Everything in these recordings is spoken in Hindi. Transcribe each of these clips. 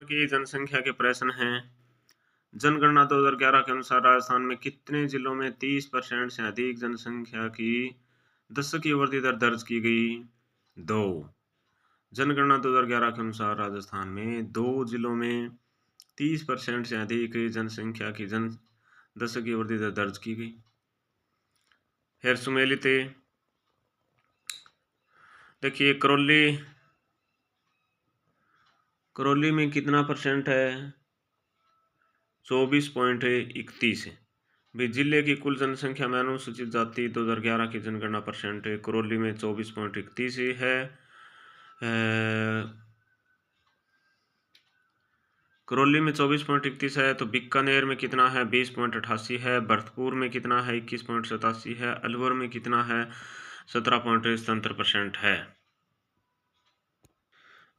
की जनसंख्या के प्रश्न हैं। जनगणना 2011 के अनुसार राजस्थान में कितने जिलों में 30% से अधिक जनसंख्या की दशकीय वृद्धि दर दर्ज की गई? 2। जनगणना 2011 के अनुसार राजस्थान में 2 जिलों में 30% से अधिक जनसंख्या की दशकीय वृद्धि दर दर्ज की गई। फिर सुमेलित देखिए, करौली में कितना परसेंट है? 24.31 है। भी जिले की कुल जनसंख्या में अनुसूचित जाति 2011 की जनगणना परसेंट करौली में 24.31 है। करौली में 24.31 है, तो बीकानेर में कितना है? 20.88 है। भरतपुर में कितना है? 21.87 है। अलवर में कितना है? 17.77% है।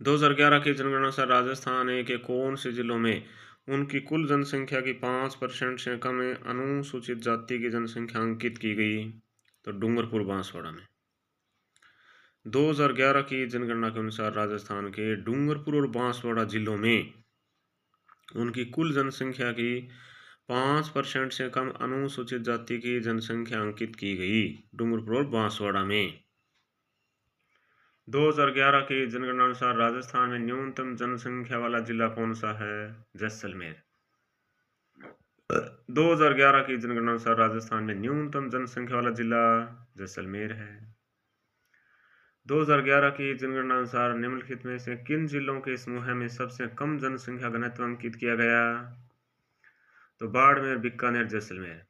2011 की जनगणना अनुसार राजस्थान के कौन से जिलों में उनकी कुल जनसंख्या की 5% से कम अनुसूचित जाति की जनसंख्या अंकित की गई? तो डूंगरपुर बांसवाड़ा में। 2011 की जनगणना के अनुसार राजस्थान के डूंगरपुर और बांसवाड़ा जिलों में उनकी कुल जनसंख्या की 5% से कम अनुसूचित जाति की जनसंख्या अंकित की गई, डूंगरपुर और बांसवाड़ा में। 2011 की जनगणना अनुसार राजस्थान में न्यूनतम जनसंख्या वाला जिला कौन सा है? जैसलमेर। 2011 की जनगणना अनुसार राजस्थान में न्यूनतम जनसंख्या वाला जिला जैसलमेर है। 2011 की जनगणना अनुसार निम्नलिखित में से किन जिलों के समूह में सबसे कम जनसंख्या घनत्व अंकित किया गया? तो बाड़मेर, बीकानेर, जैसलमेर।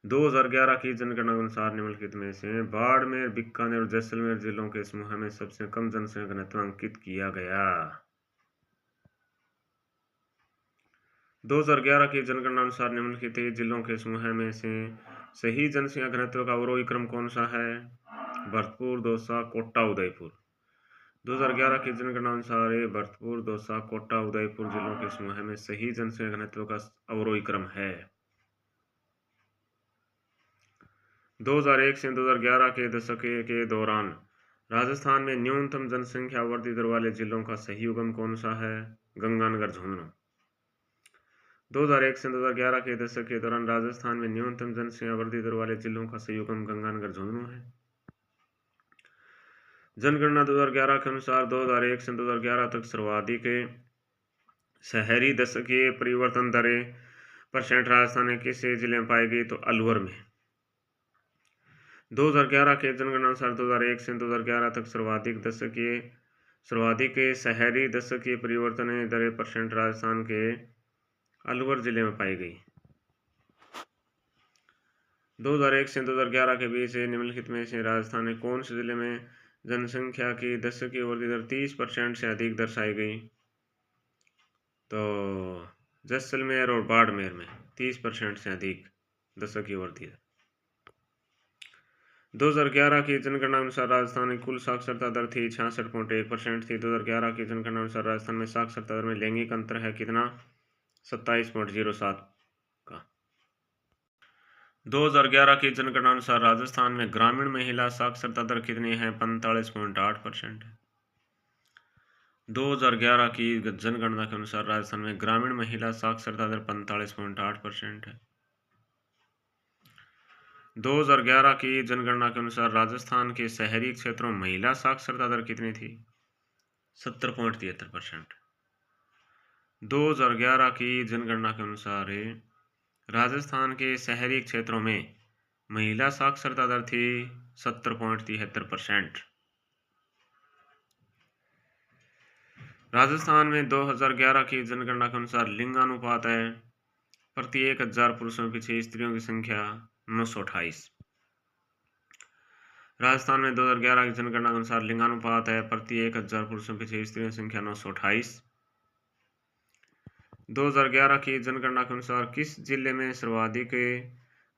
2011 की जनगणना अनुसार निम्नलिखित में से बाड़मेर, बीकानेर और जैसलमेर जिलों के समूह में सबसे कम जनसंख्या घनत्व अंकित किया गया। 2011 की जनगणना अनुसार निम्नलिखित जिलों के समूह में से सही जनसंख्या घनत्व का अवरोही क्रम कौन सा है? भरतपुर, दौसा, कोटा, उदयपुर। 2011 की जनगणना अनुसार भरतपुर, दौसा, कोटा, उदयपुर जिलों के समूह में सही जनसंख्या घनत्व का अवरोही क्रम है। 2001 से 2011 के दशक के दौरान राजस्थान में न्यूनतम जनसंख्या वृद्धि दर वाले जिलों का सही उगम कौन सा है? गंगानगर, झुंझुनू। 2001 से 2011 के दशक के दौरान राजस्थान में न्यूनतम जनसंख्या वृद्धि दर वाले जिलों का सही उगम गंगानगर, झुंझुनू है। जनगणना 2011 के अनुसार 2001 से 2011 तक सर्वाधिक शहरी दशकीय परिवर्तन दरें परसेंट राजस्थान के किस जिले में पाई गई? तो अलवर में। 2011 के जनगणना अनुसार 2001 से 2011 तक सर्वाधिक शहरी दशकीय परिवर्तन दरें परसेंट राजस्थान के अलवर जिले में पाई गई। 2001 से 2011 के बीच निम्नलिखित में से राजस्थान के कौन से जिले में जनसंख्या की दशकीय वृद्धि दर 30% से अधिक दर्शाई गई? तो जैसलमेर और बाड़मेर में 30% से अधिक दशकीय वृद्धि दर। 2011 की जनगणना अनुसार राजस्थान की कुल साक्षरता दर थी 66.1% थी। 2011 की जनगणना अनुसार राजस्थान में साक्षरता दर में लैंगिक अंतर है कितना? 27.07 का। 2011 की जनगणना अनुसार राजस्थान में ग्रामीण महिला साक्षरता दर कितनी है? 45.8% है। 2011 की जनगणना के अनुसार राजस्थान में ग्रामीण महिला साक्षरता दर 45.8% है। 2011 की जनगणना के अनुसार राजस्थान के शहरी क्षेत्रों में महिला साक्षरता दर कितनी थी? 70.73%। 2011 की जनगणना के अनुसार राजस्थान के शहरी क्षेत्रों में महिला साक्षरता दर थी 70.73%। राजस्थान में 2011 की जनगणना के अनुसार लिंगानुपात है प्रति 1000 पुरुषों के पीछे स्त्रियों की संख्या 928। राजस्थान में 2011 की जनगणना के अनुसार लिंगानुपात है प्रति 1000 पुरुषों के पीछे स्त्रियों की संख्या 928। 2011 की जनगणना के अनुसार किस जिले में सर्वाधिक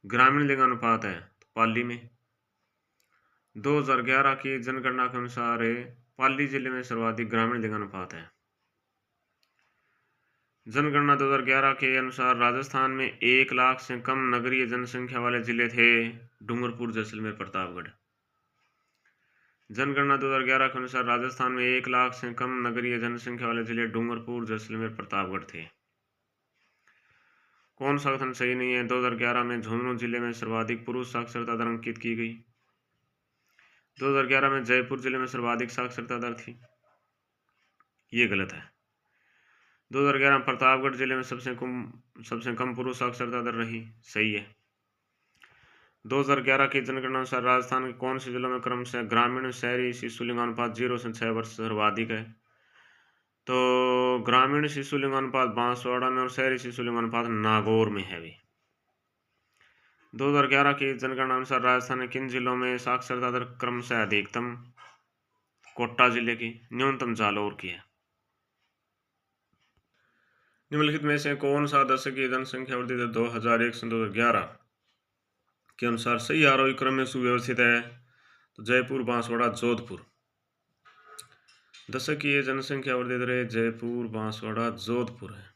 ग्रामीण लिंगानुपात है? तो पाली में। 2011 की जनगणना के अनुसार पाली जिले में सर्वाधिक ग्रामीण लिंगानुपात है। जनगणना 2011 के अनुसार राजस्थान में 1 लाख से कम नगरीय जनसंख्या वाले जिले थे डूंगरपुर, जैसलमेर, प्रतापगढ़। जनगणना 2011 के अनुसार राजस्थान में 1 लाख से कम नगरीय जनसंख्या वाले जिले डूंगरपुर, जैसलमेर, प्रतापगढ़ थे। कौन सा कथन सही नहीं है? 2011 में झुंझुनू जिले में सर्वाधिक पुरुष साक्षरता दर अंकित की गई। 2011 में जयपुर जिले में सर्वाधिक साक्षरता दर थी, ये गलत है। 2011 में प्रतापगढ़ जिले में सबसे कम पुरुष साक्षरता दर रही, सही है। 2011 की जनगणना अनुसार राजस्थान के कौन से जिलों में क्रमशः ग्रामीण शहरी शिशु लिंगानुपात 0 से 6 वर्ष सर्वाधिक है? तो ग्रामीण शिशु लिंगानुपात बांसवाड़ा में और शहरी शिशु लिंगानुपात नागौर में है भी। 2011 की जनगणना अनुसार राजस्थान के किन जिलों में साक्षरता दर क्रमशः अधिकतम कोटा जिले की, न्यूनतम जालौर की है। निम्नलिखित में से कौन सा दशक की जनसंख्या वृद्धि दर 2001 से 2011 के अनुसार सही आरोही क्रम में सुव्यवस्थित है? तो जयपुर, बांसवाड़ा, जोधपुर। दशकीय जनसंख्या वृद्धि दर जयपुर, बांसवाड़ा, जोधपुर है।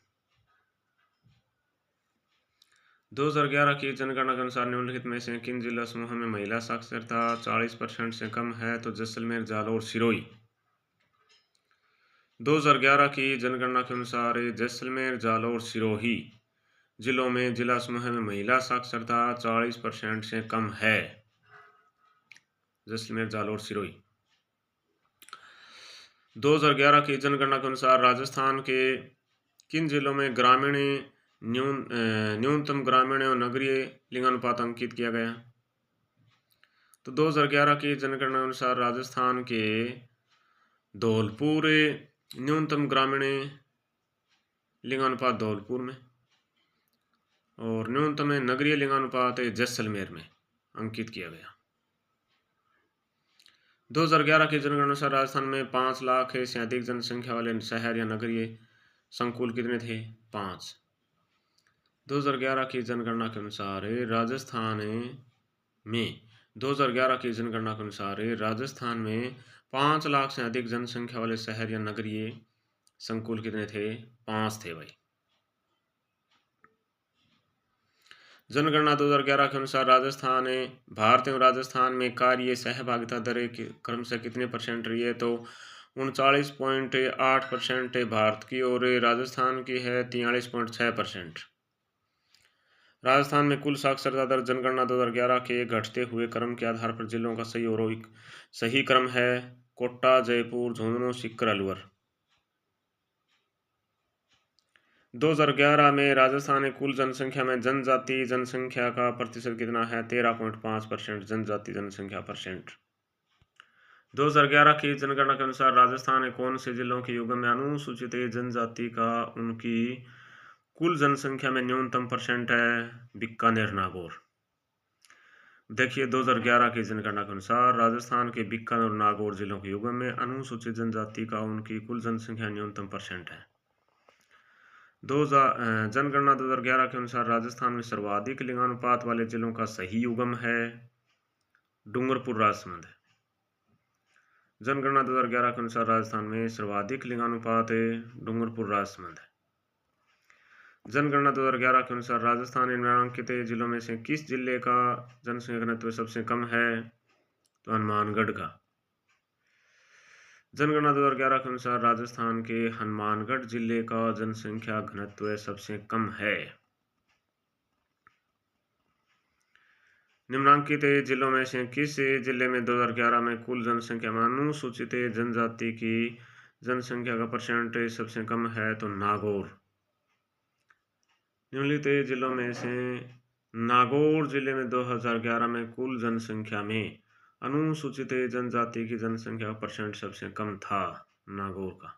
2011 की जनगणना के अनुसार निम्नलिखित में से किन जिला समूह में महिला साक्षरता 40% से कम है? तो जैसलमेर, जालौर, सिरोही। 2011 की जनगणना के अनुसार जैसलमेर, जालौर, सिरोही जिलों में जिला समूह में महिला साक्षरता 40% से कम है। जैसलमेर, जालौर, सिरोही। 2011 की जनगणना के अनुसार राजस्थान के किन जिलों में न्यूनतम ग्रामीण और नगरीय लिंगानुपात अंकित किया गया? तो 2011 की जनगणना अनुसार राजस्थान के धौलपुर न्यूनतम ग्रामीण लिंगानुपात धौलपुर में और न्यूनतम नगरीय लिंगानुपात जैसलमेर में अंकित किया गया। 2011 की जनगणना अनुसार राजस्थान में 5 लाख से अधिक जनसंख्या वाले शहर या नगरीय संकुल कितने थे? 5। 2011 की जनगणना के अनुसार राजस्थान में 5 लाख से अधिक जनसंख्या वाले शहर या नगरीय संकुल कितने थे? 5 थे भाई। जनगणना 2011 के अनुसार भारत एवं राजस्थान में कार्य सहभागिता दर क्रमशः कितने % रही है? तो 39.8% भारत की और राजस्थान की है 43.6%। राजस्थान में कुल साक्षरता दर जनगणना 2011 के घटते हुए क्रम के आधार पर जिलों का सही क्रम है कोटा, जयपुर, झुंझुनू, सीकर, अलवर। 2011 में राजस्थान में कुल जनसंख्या में जनजाति जनसंख्या का प्रतिशत कितना है? 13.5% जनजाति जनसंख्या %। 2011 की जनगणना के अनुसार राजस्थान में कौन से जिलों के युग्म में अनुसूचित जनजाति का उनकी कुल जनसंख्या में न्यूनतम % है? बीकानेर, नागौर। देखिए 2011 की जनगणना के अनुसार राजस्थान के बीकानेर और नागौर जिलों के युग्म में अनुसूचित जनजाति का उनकी कुल जनसंख्या न्यूनतम % है। जनगणना 2011 के अनुसार राजस्थान में सर्वाधिक लिंगानुपात वाले जिलों का सही युग्म है डूंगरपुर, राजसमंद। जनगणना 2011 के अनुसार राजस्थान में सर्वाधिक लिंगानुपात डूंगरपुर, राजसमंद है। जनगणना 2011 के अनुसार राजस्थान निम्नलिखित जिलों में से किस जिले का जनसंख्या घनत्व सबसे कम है? तो हनुमानगढ़ का। जनगणना 2011 के अनुसार राजस्थान के हनुमानगढ़ जिले का जनसंख्या घनत्व सबसे कम है। निम्नलिखित जिलों में से किस जिले में 2011 में कुल जनसंख्या में अनुसूचित जनजाति की जनसंख्या का % सबसे कम है? तो नागौर। निम्नलिखित जिलों में से नागौर जिले में 2011 में कुल जनसंख्या में अनुसूचित जनजाति की जनसंख्या का % सबसे कम था, नागौर का।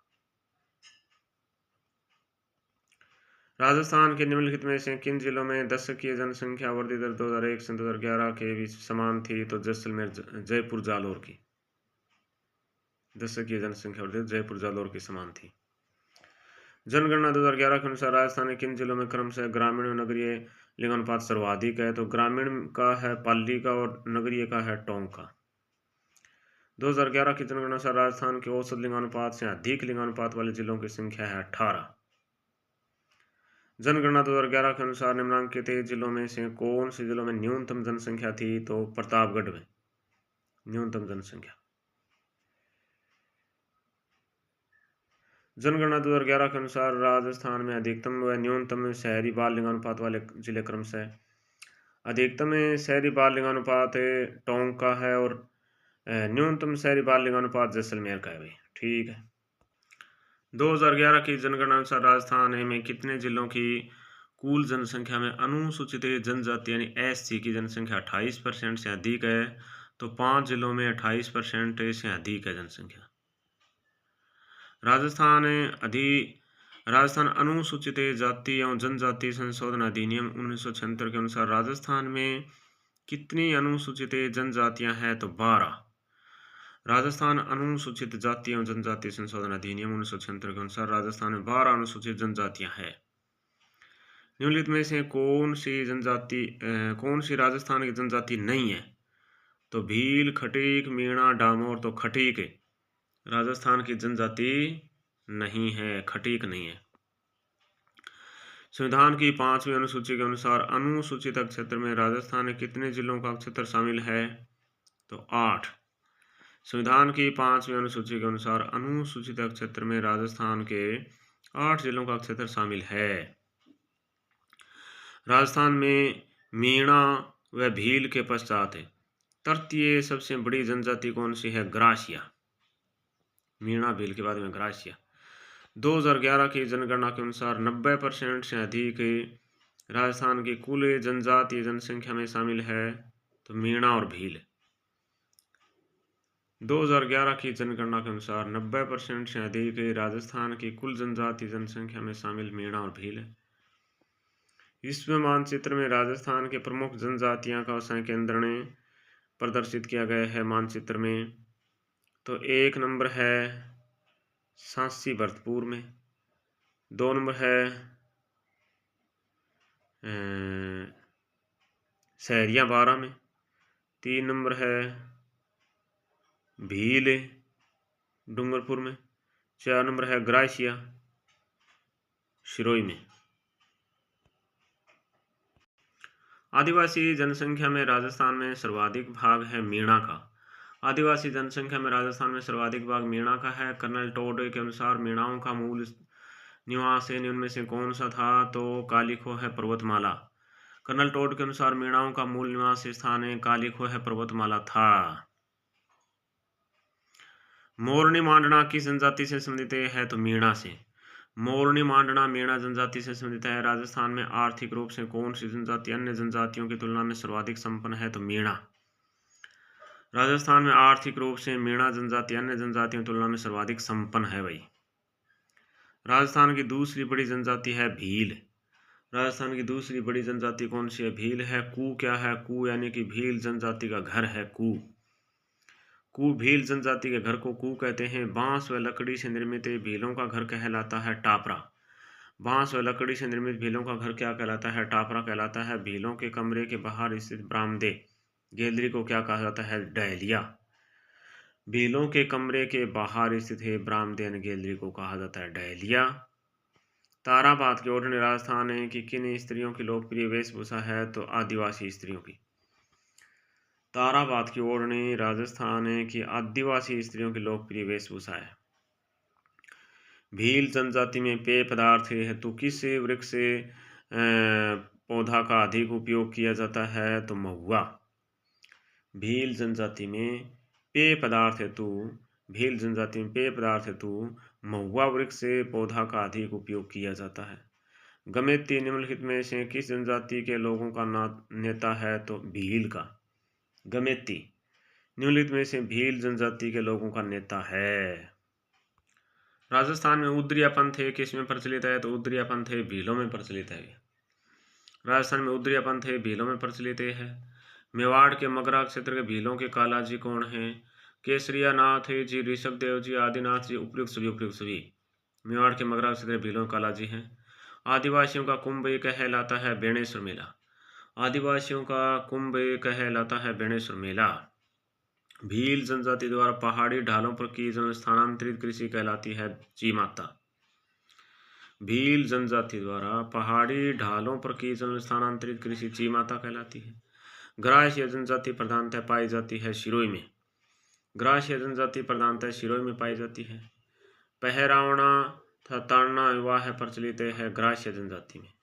राजस्थान के निम्नलिखित में से किन जिलों में दशकीय जनसंख्या वृद्धि दर 2001 से 2011 के बीच समान थी? तो जैसलमेर, जयपुर, जालौर की दशकीय जनसंख्या वृद्धि जयपुर, जालौर की समान थी। जनगणना 2011 के अनुसार राजस्थान के किन जिलों में क्रमशः ग्रामीण और नगरीय लिंगानुपात सर्वाधिक है? तो ग्रामीण का है पाली का और नगरीय का है टोंक का। 2011 की जनगणना अनुसार राजस्थान के औसत लिंगानुपात से अधिक लिंगानुपात वाले जिलों की संख्या है 18। जनगणना 2011 के अनुसार निम्नलिखित जिलों में से कौन से जिलों में न्यूनतम जनसंख्या थी? तो प्रतापगढ़ में न्यूनतम जनसंख्या। जनगणना 2011 के अनुसार राजस्थान में अधिकतम व न्यूनतम शहरी बाल लिंगानुपात वाले जिले क्रमशः अधिकतम शहरी बाल लिंगानुपात टोंक का है और न्यूनतम शहरी बाल लिंगानुपात जैसलमेर का है भाई। ठीक है। 2011 की जनगणना अनुसार राजस्थान में कितने जिलों की कुल जनसंख्या में अनुसूचित जनजाति यानी एससी की जनसंख्या 28% से अधिक है, तो 5 जिलों में 28% से अधिक है जनसंख्या। राजस्थान अनुसूचित जाति एवं जनजाति संशोधन अधिनियम 1976 के अनुसार राजस्थान में कितनी अनुसूचित जनजातियां हैं, तो 12। राजस्थान अनुसूचित जाति एवं जनजाति संशोधन अधिनियम 1976 के अनुसार राजस्थान में 12 अनुसूचित जनजातियां हैं। निम्नलिखित में से कौन सी राजस्थान की जनजाति नहीं है, तो भील, खटीक, मीणा, डामोर। तो खटीक राजस्थान की जनजाति नहीं है, खटीक नहीं है। संविधान की 5वीं अनुसूची के अनुसार अनुसूचित क्षेत्र में राजस्थान में कितने जिलों का क्षेत्र शामिल है, तो 8। संविधान की 5वीं अनुसूची के अनुसार अनुसूचित क्षेत्र में राजस्थान के 8 जिलों का क्षेत्र शामिल है। राजस्थान में मीणा व भील के पश्चात तृतीय सबसे बड़ी जनजाति कौन सी है, ग्रासिया। मीणा भील के बाद में ग्रासिया। 2011 की जनगणना के अनुसार 90% से अधिक राजस्थान की कुल जनजातीय जनसंख्या में शामिल है, तो मीणा और भील। 2011 की जनगणना के अनुसार 90% से अधिक राजस्थान की कुल जनजातीय जनसंख्या में शामिल मीणा और भील है। विश्व मानचित्र में राजस्थान के प्रमुख जनजातियां का संकेंद्रण प्रदर्शित किया गया है मानचित्र में। तो 1 नंबर है सांसी भरतपुर में, 2 नंबर है सहरिया बारा में, 3 नंबर है भील डूंगरपुर में, 4 नंबर है ग्रासिया सिरोही में। आदिवासी जनसंख्या में राजस्थान में सर्वाधिक भाग है मीणा का। आदिवासी जनसंख्या में राजस्थान में सर्वाधिक भाग मीणा का है। कर्नल टोड के अनुसार मीणाओं का मूल निवास उनमें से कौन सा था, तो कालिखो है पर्वतमाला। कर्नल टोड के अनुसार मीणाओं का मूल निवास स्थान कालिखो है पर्वतमाला था। मोरनी मांडना किस जनजाति से संबंधित है, तो मीणा से। मोरनी मांडना मीणा जनजाति से संबंधित है। राजस्थान में आर्थिक रूप से कौन सी जनजाति अन्य जनजातियों की तुलना में सर्वाधिक संपन्न है, तो मीणा। राजस्थान में आर्थिक रूप से मीणा जनजाति अन्य जनजातियों की तुलना में सर्वाधिक संपन्न है भाई। राजस्थान की दूसरी बड़ी जनजाति है भील। राजस्थान की दूसरी बड़ी जनजाति कौन सी है, भील है। कू क्या है, कू यानी कि भील जनजाति का घर है कू। कू भील जनजाति के घर को कू कहते हैं। बांस व लकड़ी से निर्मित भीलों का घर कहलाता है टापरा। बांस व लकड़ी से निर्मित भीलों का घर क्या कहलाता है, टापरा कहलाता है। भीलों के कमरे के बाहर स्थित बरामदे गैलरी को क्या कहा जाता है, डहलिया। भीलों के कमरे के बाहर स्थित है बरामदे यानी गैलरी को कहा जाता है डहलिया। ताराबाद की ओढ़नी राजस्थान की किन स्त्रियों की लोकप्रिय वेशभूषा है, तो आदिवासी स्त्रियों की। ताराबाद की ओढ़नी राजस्थान की आदिवासी स्त्रियों की लोकप्रिय वेशभूषा है। भील जनजाति में पेय पदार्थ हेतु किस वृक्ष पौधा का अधिक उपयोग किया जाता है, तो महुआ। भील जनजाति में पेय पदार्थ हेतु महुआ वृक्ष पौधा का अधिक उपयोग किया जाता है। गमेती निम्नलिखित में से किस जनजाति के लोगों का नेता है, तो भील का। गमेती निम्नलिखित में से भील जनजाति के लोगों का नेता है। राजस्थान में उद्रिया पंथ किस में प्रचलित है, तो उद्रिया पंथ भीलों में प्रचलित है। राजस्थान में उद्रिया पंथ भीलों में प्रचलित है। मेवाड़ के मगरा क्षेत्र के भीलों के कालाजी कौन है, केसरिया नाथ जी, ऋषभ देव जी, आदिनाथ जी, उपयुक्त सभी। मेवाड़ के मगरा क्षेत्र के भीलों कालाजी हैं। आदिवासियों का कुंभ कहलाता है बेणेश्वर मेला। आदिवासियों का कुंभ कहलाता है बेणेश्वर मेला। भील जनजाति द्वारा पहाड़ी ढालों पर की जाने स्थानांतरित कृषि कहलाती है चीमाता। भील जनजाति द्वारा पहाड़ी ढालों पर की जाने स्थानांतरित कृषि चीमाता कहलाती है। ग्रासीय जनजाति प्रधानतः पाई जाती है सिरोही में। ग्रासीय जनजाति प्रधानतः सिरोही में पाई जाती है। पहरावना तथा ताड़ना विवाह प्रचलित है ग्राह्य जनजाति में।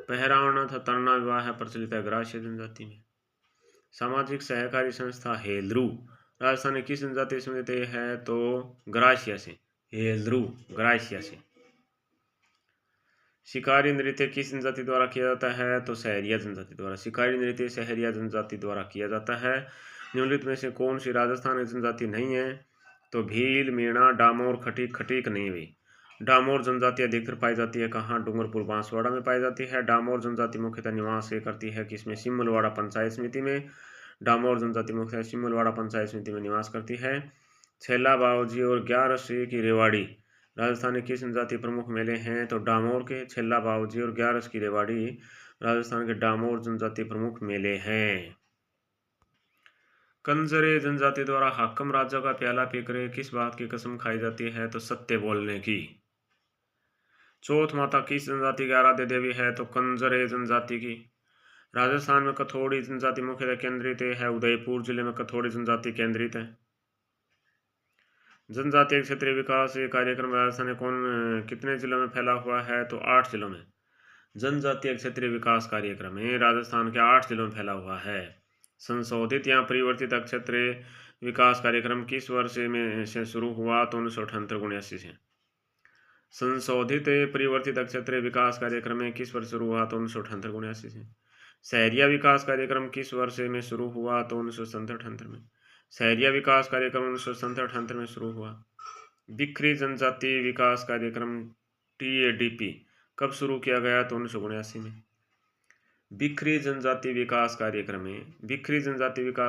पहरावना तथा ताड़ना विवाह प्रचलित है ग्राह्य जनजाति में। सामाजिक सहकारी संस्था हेलरू राजस्थान में किस जनजाति से मिलते हैं? तो ग्राह्य से। हेलरू ग्राह्य से। शिकारी नृत्य किस जनजाति द्वारा किया जाता है? तो सहरिया जनजाति द्वारा। शिकारी नृत्य सहरिया जनजाति द्वारा किया जाता है। निम्नलिखित में से कौन सी राजस्थान की जनजाति नहीं है? तो भील, मीणा, डामोर, खटीक। खटीक नहीं हुई। डामोर जनजाति अधिकतर पाई जाती है कहाँ? डूंगरपुर बांसवाड़ा में पाई जाती है। डामोर जनजाति मुख्यतः निवास करती है किसमें? सिमलवाड़ा पंचायत समिति में। डामोर जनजाति मुख्यतः सिमलवाड़ा पंचायत समिति में निवास करती है। छेला बावजी और 11 श्री की रेवाड़ी राजस्थान के किस जनजाति प्रमुख मेले हैं? तो डामोर के। छेला बावजी और 11 की रेवाड़ी राजस्थान के डामोर जनजाति प्रमुख मेले हैं। कंजरे जनजाति द्वारा हाकम राजा का प्याला पीकर किस बात की कसम खाई जाती है? तो सत्य बोलने की। चौथ माता किस जनजाति की आराध्य देवी है? तो कंजरे जनजाति की। राजस्थान में कथोड़ी जनजाति मुख्यतः केंद्रित है। उदयपुर जिले में कथोड़ी जनजाति केंद्रित है। जनजातीय क्षेत्रीय विकास कार्यक्रम राजस्थान में कितने जिलों में फैला हुआ है? तो 8 जिलों में। जनजातीय क्षेत्रीय विकास कार्यक्रम राजस्थान के 8 जिलों में फैला हुआ है। संशोधित या परिवर्तित क्षेत्रीय विकास कार्यक्रम किस वर्ष में से शुरू हुआ? तो 1978-79 से। संशोधित परिवर्तित क्षेत्रीय विकास कार्यक्रम किस वर्ष शुरू हुआ? तो 1978-79 से। सहरिया विकास कार्यक्रम किस वर्ष में शुरू हुआ? तो 1977-78 में। सहरिया विकास कार्यक्रम 1977-78 में शुरू हुआ। बिखरी जनजाति विकास कार्यक्रम TADP कब शुरू किया गया? तो 1979 में। बिखरी जनजाति विकास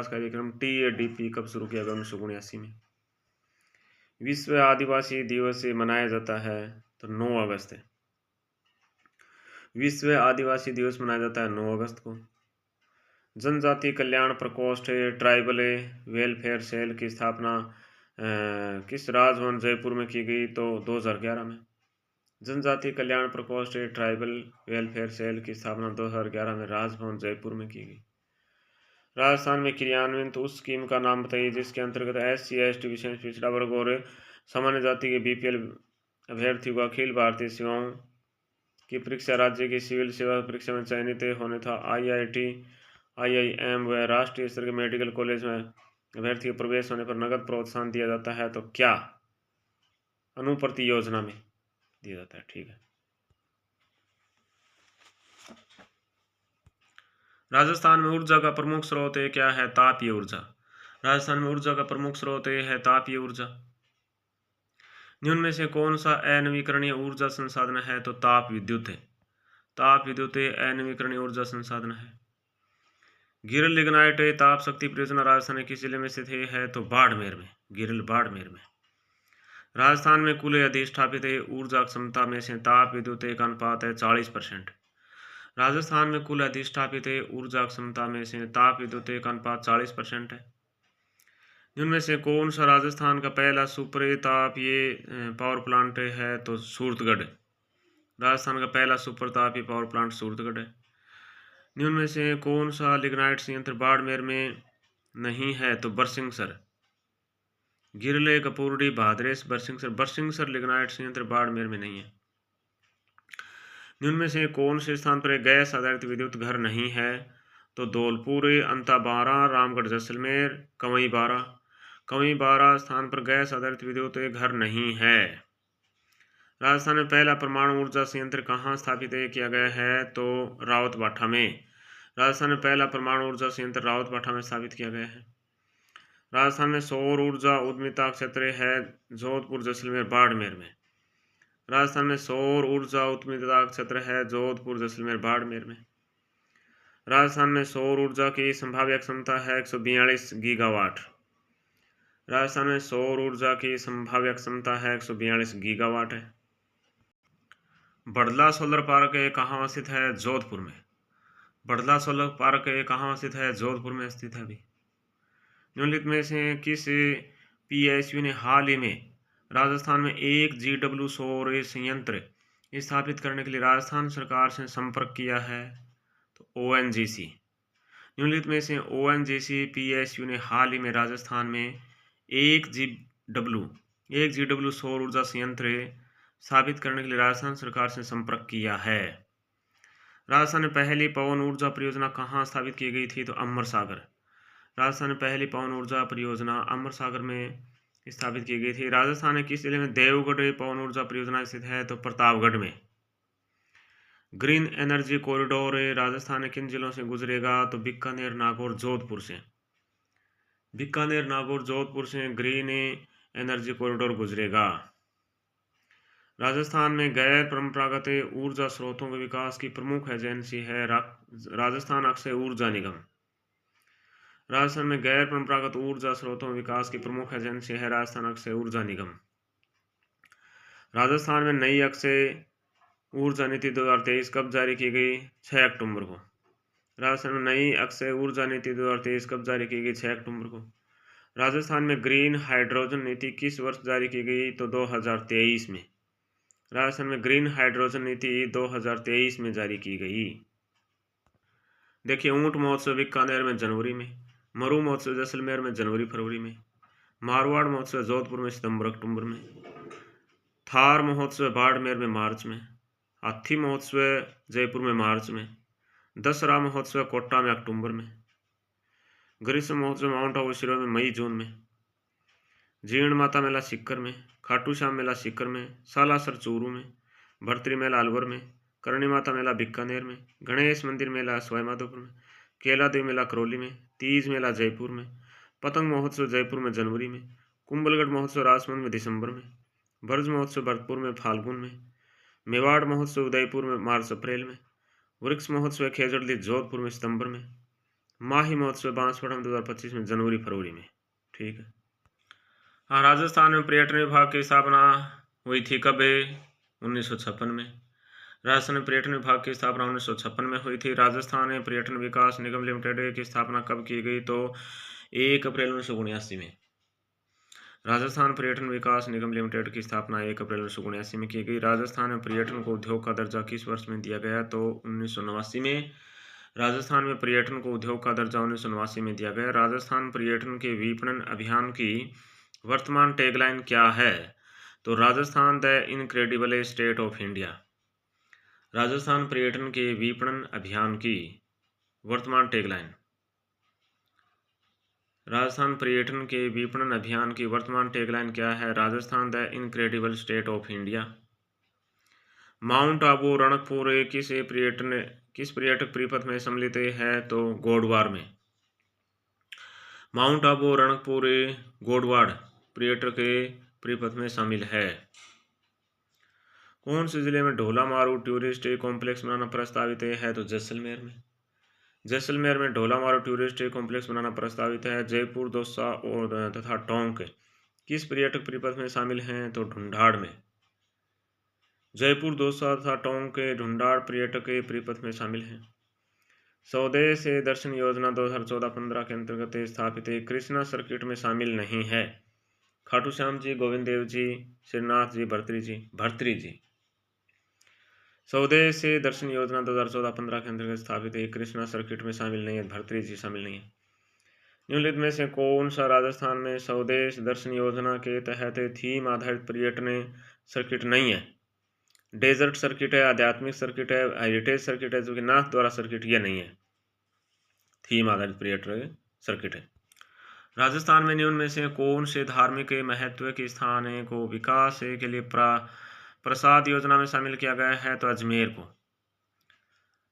कार्यक्रम TADP कब शुरू किया गया? 1979 में। विश्व आदिवासी दिवस मनाया जाता है तो 9 अगस्त है। विश्व आदिवासी दिवस मनाया जाता है 9 अगस्त को। जनजाति कल्याण प्रकोष्ठ ट्राइबल वेलफेयर सेल की स्थापना किस राजभवन जयपुर में की गई? तो 2011 में। जनजाति कल्याण प्रकोष्ठ ट्राइबल वेलफेयर सेल की स्थापना 2011 में राजभवन जयपुर में की गई। राजस्थान में क्रियान्वित उस स्कीम का नाम बताइए जिसके अंतर्गत SC ST विशेष पिछड़ा वर्ग और सामान्य जाति के BPL अभ्यर्थी को अखिल भारतीय सेवाओं की परीक्षा राज्य की सिविल सेवा परीक्षा में चयनित होने था। IIT IIM व राष्ट्रीय स्तर के मेडिकल कॉलेज में अभ्यर्थी को प्रवेश होने पर नगद प्रोत्साहन दिया जाता है। तो क्या? अनुप्रति योजना में दिया जाता है। ठीक है। राजस्थान में ऊर्जा का प्रमुख स्रोत क्या है? तापीय ऊर्जा। राजस्थान में ऊर्जा का प्रमुख स्रोत है तापीय ऊर्जा। निम्न में से कौन सा अनवीकरणीय ऊर्जा संसाधन है? तो ताप विद्युत है। ताप विद्युत अनवीकरणीय ऊर्जा संसाधन है। गिरल लिग्नाइट ताप शक्ति परियोजना राजस्थान के किस जिले में स्थित है? तो बाड़मेर में। गिरल बाड़मेर में। राजस्थान में कुल अधिष्ठापित ऊर्जा क्षमता में से ताप विद्युत का अनुपात है 40%। राजस्थान में कुल अधिष्ठापित ऊर्जा क्षमता में से ताप विद्युत का अनुपात 40% है। जिनमें से कौन सा राजस्थान का पहला सुपर तापीय पावर प्लांट है? तो सूरतगढ़। राजस्थान का पहला सुपर तापीय पावर प्लांट सूरतगढ़ है। निम्न में से कौन सा लिग्नाइट संयंत्र बाड़मेर में नहीं है? तो बरसिंगसर। गिरले कपूरडी भादरेस बरसिंगसर लिग्नाइट संयंत्र बाड़मेर में नहीं है। निम्न में से कौन से स्थान पर गैस आधारित विद्युत घर नहीं है? तो धौलपुर, अंताबारा, रामगढ़ जैसलमेर, कंवई बारा स्थान पर गैस आधारित विद्युत घर नहीं है। राजस्थान में पहला परमाणु ऊर्जा संयंत्र कहाँ स्थापित किया गया है? तो रावतभाठा में। राजस्थान में पहला परमाणु ऊर्जा संयंत्र रावतभाठा में स्थापित किया गया है। राजस्थान में सौर ऊर्जा उद्यमिता क्षेत्र है जोधपुर, जैसलमेर, बाड़मेर में। राजस्थान में सौर ऊर्जा उद्यमिता क्षेत्र है जोधपुर, जैसलमेर, बाड़मेर में। राजस्थान में सौर ऊर्जा की संभाव्य क्षमता है 142 गीगावाट। राजस्थान में सौर ऊर्जा की संभाव्य क्षमता है 142 गीगावाट है। बड़ला सोलर पार्क कहाँ स्थित है? जोधपुर में। बड़ला सोलर पार्क कहाँ स्थित है? जोधपुर में स्थित है। अभी निम्नलिखित में से किस PSU ने हाल ही में राजस्थान में 1 GW सौर संयंत्र स्थापित करने के लिए राजस्थान सरकार से संपर्क किया है? तो ONGC। निम्नलिखित में से ONGC PSU ने हाल ही में राजस्थान में 1 GW सौर ऊर्जा संयंत्र स्थापित करने के लिए राजस्थान सरकार से संपर्क किया है। राजस्थान में पहली पवन ऊर्जा परियोजना कहाँ स्थापित की गई थी? तो अमर सागर। राजस्थान में पहली पवन ऊर्जा परियोजना अमर सागर में स्थापित की गई थी। राजस्थान में किस जिले में देवगढ़ पवन ऊर्जा परियोजना स्थित है? तो प्रतापगढ़ में। ग्रीन एनर्जी कॉरिडोर राजस्थान के किन जिलों से गुजरेगा? तो बीकानेर, नागौर, जोधपुर से। बीकानेर, नागौर, जोधपुर से ग्रीन एनर्जी कॉरिडोर गुजरेगा। राजस्थान में गैर परंपरागत ऊर्जा स्रोतों के विकास की प्रमुख एजेंसी है राजस्थान अक्षय ऊर्जा निगम। राजस्थान में गैर परंपरागत ऊर्जा स्रोतों के विकास की प्रमुख एजेंसी है राजस्थान अक्षय ऊर्जा निगम। राजस्थान में नई अक्षय ऊर्जा नीति 2023 कब जारी की गई? 6 अक्टूबर को। राजस्थान में नई अक्षय ऊर्जा नीति 2023 कब जारी की गई? 6 अक्टूबर को। राजस्थान में ग्रीन हाइड्रोजन नीति किस वर्ष जारी की गई? तो 2023 में। राजस्थान में ग्रीन हाइड्रोजन नीति 2023 में जारी की गई। देखिए, ऊंट महोत्सव बीकानेर में जनवरी में, मरु महोत्सव जैसलमेर में जनवरी फरवरी में, मारवाड़ महोत्सव जोधपुर में सितंबर अक्टूबर में, थार महोत्सव बाड़मेर में मार्च में, हाथी महोत्सव जयपुर में मार्च में, दशहरा महोत्सव कोटा में अक्टूबर में, ग्रीष्म महोत्सव माउंट आबू शिरो में मई जून में, जीर्ण माता मेला सीकर में, खाटू श्याम मेला सीकर में, सालासर चूरू में, भरतरी मेला अलवर में, करणी माता मेला बीकानेर में, गणेश मंदिर मेला सवाई माधोपुर में, केला देवी मेला करौली में, तीज मेला जयपुर में, पतंग महोत्सव जयपुर में जनवरी में, कुंभलगढ़ महोत्सव राजसमंद में दिसंबर में, ब्रज महोत्सव भरतपुर में फाल्गुन में, मेवाड़ महोत्सव उदयपुर में मार्च अप्रैल में, वृक्ष महोत्सव खेजड़ली जोधपुर में सितंबर में, माही महोत्सव बांसवाड़ा 2025 में जनवरी फरवरी में। ठीक है। हाँ, राजस्थान में पर्यटन विभाग की स्थापना हुई थी कब? 1956 में। राजस्थान में पर्यटन विभाग की स्थापना 1956 में हुई थी। राजस्थान पर्यटन विकास निगम लिमिटेड की स्थापना कब की गई? तो 1 अप्रैल 1979 में। राजस्थान पर्यटन विकास निगम लिमिटेड की स्थापना 1 अप्रैल 1979 में की गई। राजस्थान में पर्यटन को उद्योग का दर्जा किस वर्ष में दिया गया? तो 1989 में। राजस्थान में पर्यटन को उद्योग का दर्जा 1989 में दिया गया। राजस्थान पर्यटन के विपणन अभियान की वर्तमान टैगलाइन क्या है? तो Rajasthan the incredible state of India. Rajasthan पर्यटन के विपणन अभियान की वर्तमान टैगलाइन। राजस्थान पर्यटन के विपणन अभियान की वर्तमान टैगलाइन क्या है? Rajasthan the incredible state of India. Mount Abu Ranakpur किस पर्यटक परिपथ में सम्मिलित है? तो गोडवार में। माउंट आबू रणकपुर गोडवाड़ पर्यटक परिपथ में शामिल है। कौन से जिले में ढोला मारू टूरिस्ट कॉम्प्लेक्स बनाना प्रस्तावित है? तो जैसलमेर में। जैसलमेर में ढोला मारू टूरिस्ट कॉम्प्लेक्स बनाना प्रस्तावित है। जयपुर, दौसा और तथा टोंक किस पर्यटक परिपथ में शामिल हैं? तो ढूंढाड़ में। जयपुर, दौसा तथा टोंक के ढूंढाड़ पर्यटक परिपथ में शामिल हैं। स्वदेश दर्शन योजना 2014-15 के अंतर्गत स्थापित कृष्णा सर्किट में शामिल नहीं है। खाटू श्याम जी, गोविंद देव जी, श्रीनाथ जी, भर्तरी जी। स्वदेश दर्शन योजना 2014-15 के अंतर्गत स्थापित कृष्णा सर्किट में शामिल नहीं है। भर्तरी जी शामिल नहीं है। निम्नलिखित में से कौन सा राजस्थान में स्वदेश दर्शन योजना के तहत थीम आधारित पर्यटन सर्किट नहीं है? डेजर्ट सर्किट है, आध्यात्मिक सर्किट है, हेरिटेज सर्किट है, जो कि नाथ द्वारा सर्किट यह नहीं है। थीम आधारित पर्यटन सर्किट है। राजस्थान में निम्न में से कौन से धार्मिक महत्व के स्थान को विकास के लिए प्रसाद योजना में शामिल किया गया है? तो अजमेर को।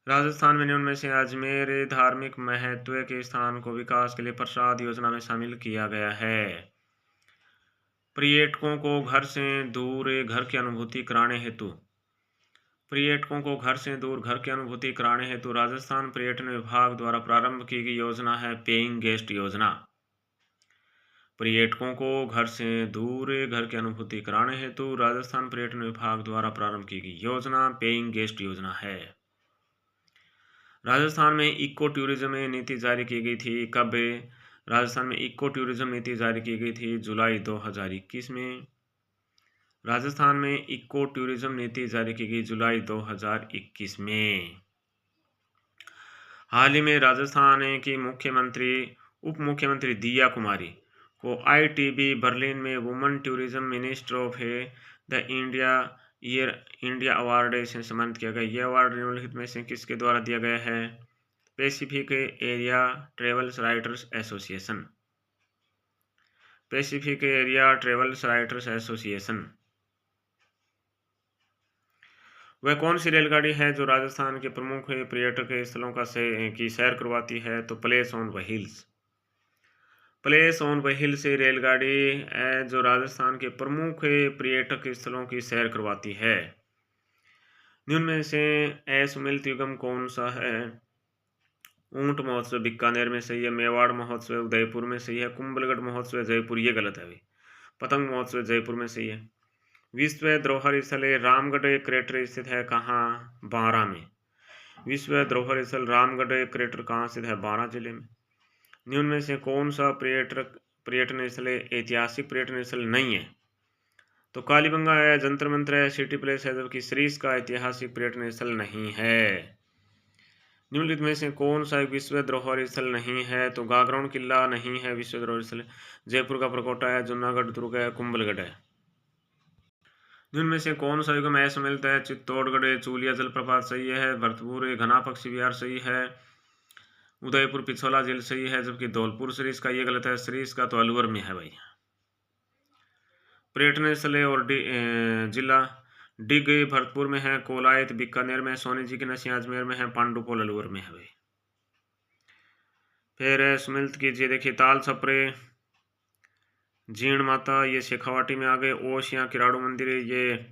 राजस्थान में निम्न में से अजमेर धार्मिक महत्व के स्थान को विकास के लिए प्रसाद योजना में शामिल किया गया है। पर्यटकों को घर से दूर घर की अनुभूति कराने हेतु राजस्थान पर्यटन विभाग द्वारा प्रारंभ की गई योजना है पेइंग गेस्ट योजना। पर्यटकों को घर से दूर घर की अनुभूति कराने हेतु राजस्थान पर्यटन विभाग द्वारा प्रारंभ की गई योजना पेइंग गेस्ट योजना है। राजस्थान में इको टूरिज्म नीति जारी की गई थी कब? राजस्थान में इको टूरिज्म नीति जारी की गई थी जुलाई 2021 में। राजस्थान में इको टूरिज्म नीति जारी की गई जुलाई 2021 में। हाल ही में राजस्थान की उप मुख्यमंत्री दिया कुमारी को ITB बर्लिन में woman tourism minister of the India year India award इसे सम्मानित किया गया। यह अवार्ड निम्नलिखित में से किसके द्वारा दिया गया है? Pacific area travels writers association. Pacific area travels writers association. वह कौन सी रेलगाड़ी है जो राजस्थान के प्रमुख पर्यटक स्थलों की सैर करवाती है? तो place on wheels. Place on wheels से रेलगाड़ी है जो राजस्थान के प्रमुख पर्यटक स्थलों की सैर करवाती है। निम्न में से असुमेलित युगम कौन सा है? ऊंट महोत्सव बीकानेर में सही है, मेवाड़ महोत्सव उदयपुर में सही है, कुंभलगढ़ महोत्सव जयपुर, ये गलत है भाई। पतंग महोत्सव जयपुर में सही है। विश्व धरोहर स्थल रामगढ़ क्रेटर स्थित है कहाँ? बारां में। विश्व धरोहर स्थल रामगढ़ क्रेटर कहाँ स्थित है? बारां जिले में। निम्न में से कौन सा पर्यटन स्थल ऐतिहासिक पर्यटन स्थल नहीं है? तो कालीबंगा है, जंतर मंतर है, सिटी प्लेस है, जबकि सरीस का ऐतिहासिक पर्यटन स्थल नहीं है। निम्नलिखित में से कौन सा एक विश्व धरोहर स्थल नहीं है? तो गागरोन किला नहीं है विश्व धरोहर स्थल। जयपुर का प्रकोटा है, जूनागढ़ दुर्ग है, कुंभलगढ़ है। निम्न में से कौन सा युगम असुमेलित है? चित्तौड़गढ़ चूलिया जलप्रपात सही है, भरतपुर घना पक्षी विहार सही है, उदयपुर पिछोला झील सही है, जबकि धौलपुर सरीस का ये गलत है। सरीस का तो अलवर में है भाई। पर्यटन स्थल और जिला डिग भरतपुर में है, कोलायत बीकानेर में, सोनी जी की नसी अजमेर में है, पांडुपोल अलवर में है भाई। फिर सुमिलित कीजिए, देखिए ताल छपरे जीण माता ये शेखावाटी में आ गए, ओशिया किराड़ू मंदिर ये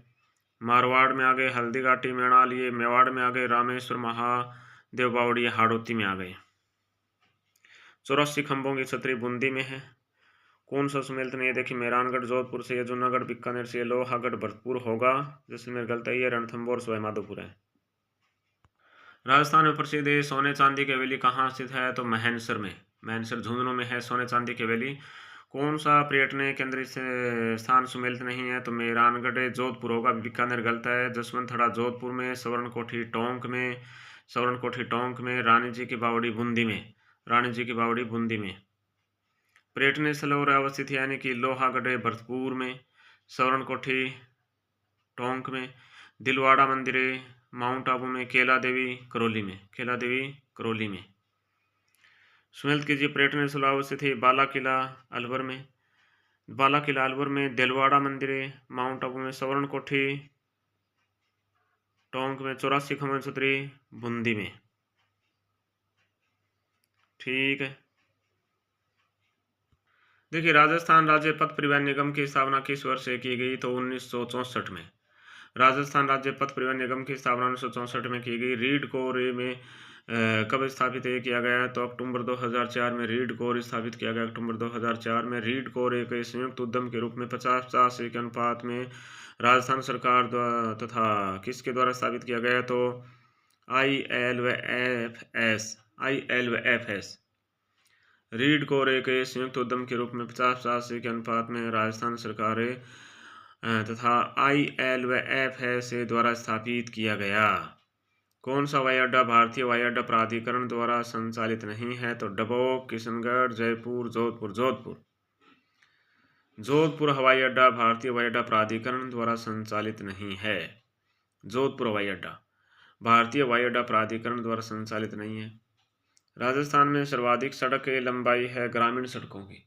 मारवाड़ में आ गए, हल्दी घाटी मेणाल ये मेवाड़ में आ गए, रामेश्वर महादेव बावड़ी ये हाड़ौती में आ गए। 84 खंभों की छतरी बूंदी में है। कौन सा सुमेलित नहीं है? देखिए मेहरानगढ़ जोधपुर से, जूनागढ़ बीकानेर से, लोहागढ़ भरतपुर होगा, जैसलमेर गलत है, रणथंभौर सवाई माधोपुर है। राजस्थान में प्रसिद्ध सोने चांदी की हवेली कहाँ स्थित है? तो महनसर में, महनसर झुंझुनू में है सोने चांदी की हवेली। कौन सा पर्यटन केंद्र स्थान सुमेलित नहीं है? तो मेहरानगढ़ जोधपुर होगा, बीकानेर गलत है, जसवंतथड़ा जोधपुर में, सवर्णकोठी टोंक में, सवर्णकोठी टोंक में, रानी जी की बावड़ी बूंदी में, रानी जी की बावड़ी बूंदी में। पर्यटन स्थल और अवस्थित यानी कि लोहागढ़ भरतपुर में, सवर्णकोठी टोंक में, दिलवाड़ा मंदिर माउंट आबू में, केला देवी करौली में, केला देवी करौली में। सुमेलित कीजिए पर्यटन स्थल अवस्थित है बाला किला अलवर में, बाला किला अलवर में, दिलवाड़ा मंदिर माउंट आबू में, सवर्णकोठी टोंक में, 84 खंभों की छतरी बूंदी में। ठीक है, देखिए राजस्थान राज्य पथ परिवहन निगम की स्थापना किस वर्ष से की गई? तो 1964 में। राजस्थान राज्य पथ परिवहन निगम की स्थापना 1964 में की गई। रीड कोर में कब स्थापित किया गया? तो अक्टूबर 2004 में रीड कोर स्थापित किया गया। अक्टूबर 2004 में रीड कोर एक संयुक्त उद्यम के रूप में 50-50 के अनुपात में राजस्थान सरकार द्वारा तथा किसके द्वारा स्थापित किया गया? तो ILWFS रीड कोर एक संयुक्त उद्यम के रूप में 50-50 के अनुपात में राजस्थान सरकार तथा ILWFS द्वारा स्थापित किया गया। कौन सा हवाई अड्डा भारतीय हवाई अड्डा प्राधिकरण द्वारा संचालित नहीं है? तो डबोक, किशनगढ़, जयपुर, जोधपुर। जोधपुर हवाई अड्डा भारतीय हवाई अड्डा प्राधिकरण द्वारा संचालित नहीं है। जोधपुर हवाई अड्डा भारतीय हवाई अड्डा प्राधिकरण द्वारा संचालित नहीं है। राजस्थान में सर्वाधिक सड़क लंबाई है ग्रामीण सड़कों की।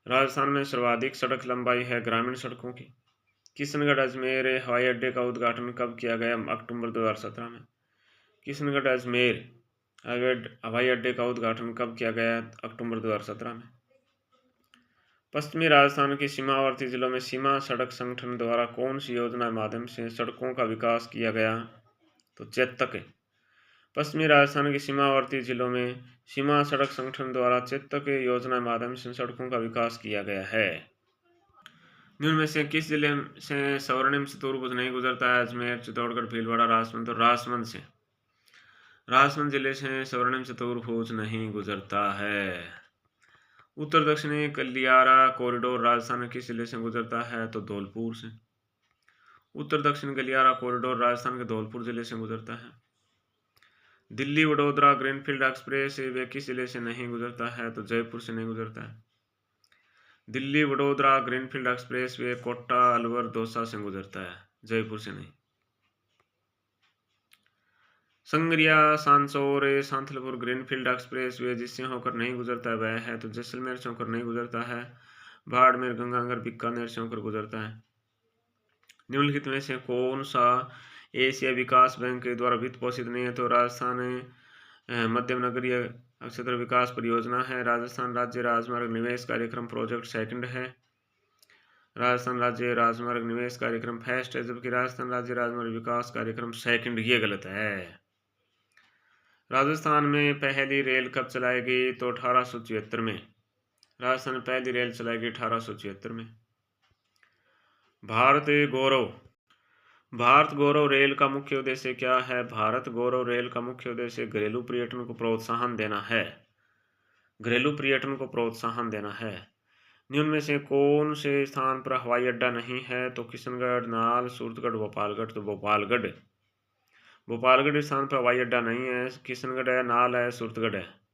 राजस्थान में सर्वाधिक सड़क लंबाई है ग्रामीण सड़कों की। किशनगढ़ अजमेर हवाई अड्डे का उद्घाटन कब किया गया? अक्टूबर 2017 में। किशनगढ़ अजमेर हवाई अड्डे का उद्घाटन कब किया गया? अक्टूबर 2017 में। पश्चिमी राजस्थान के सीमावर्ती जिलों में सीमा सड़क संगठन द्वारा कौन सी योजना के माध्यम से सड़कों का विकास किया गया? तो चेतक। पश्चिमी राजस्थान के सीमावर्ती जिलों में सीमा सड़क संगठन द्वारा चेतक योजना के माध्यम से सड़कों का विकास किया गया है। निम्न में से किस जिले से स्वर्णिम चतुर्भुज नहीं गुजरता है? अजमेर, चित्तौड़गढ़, भीलवाड़ा, राजसमंद। तो राजसमंद से, राजसमंद जिले से स्वर्णिम चतुर्भुज नहीं गुजरता है। उत्तर दक्षिणी गलियारा कॉरिडोर राजस्थान किस जिले से गुजरता है? तो धौलपुर से। उत्तर दक्षिण गलियारा कॉरिडोर राजस्थान के धौलपुर जिले से गुजरता है। Delhi Vadodara greenfield express way किस जिले से नहीं गुजरता है? तो जयपुर से नहीं गुजरता है। Delhi Vadodara greenfield expressway Kota, Alwar, Dausa से गुजरता है। जयपुर से नहीं। संग्रिया सांसौर सांथलपुर ग्रीनफील्ड एक्सप्रेस वे जिससे होकर नहीं गुजरता वह है, तो जैसलमेर से होकर नहीं गुजरता है। बाड़मेर गंगानगर बीकानेर से होकर गुजरता है। निम्नलिखित में से कौन सा एशिया विकास बैंक के द्वारा वित्त पोषित नहीं है, तो राजस्थान मध्यम नगरीय क्षेत्र विकास परियोजना है। राजस्थान राज्य राजमार्ग निवेश कार्यक्रम प्रोजेक्ट सेकंड है। राजस्थान राज्य राजमार्ग निवेश कार्यक्रम फर्स्ट है, जबकि राजस्थान राज्य राजमार्ग विकास कार्यक्रम सेकंड। ये गलत है। राजस्थान में पहली रेल कब चलाई गई, तो 1876 में। राजस्थान में पहली रेल चलाई गई 1876 में। भारत गौरव भारत गौरव रेल का मुख्य उद्देश्य क्या है? भारत गौरव रेल का मुख्य उद्देश्य घरेलू पर्यटन को प्रोत्साहन देना है। घरेलू पर्यटन को प्रोत्साहन देना है। निम्न में से कौन से स्थान पर हवाई अड्डा नहीं है, तो किशनगढ़, नाल, सूरतगढ़, भोपालगढ़। तो भोपालगढ़ स्थान पर हवाई अड्डा नहीं है। किशनगढ़ है, नाल है, सूरतगढ़ है।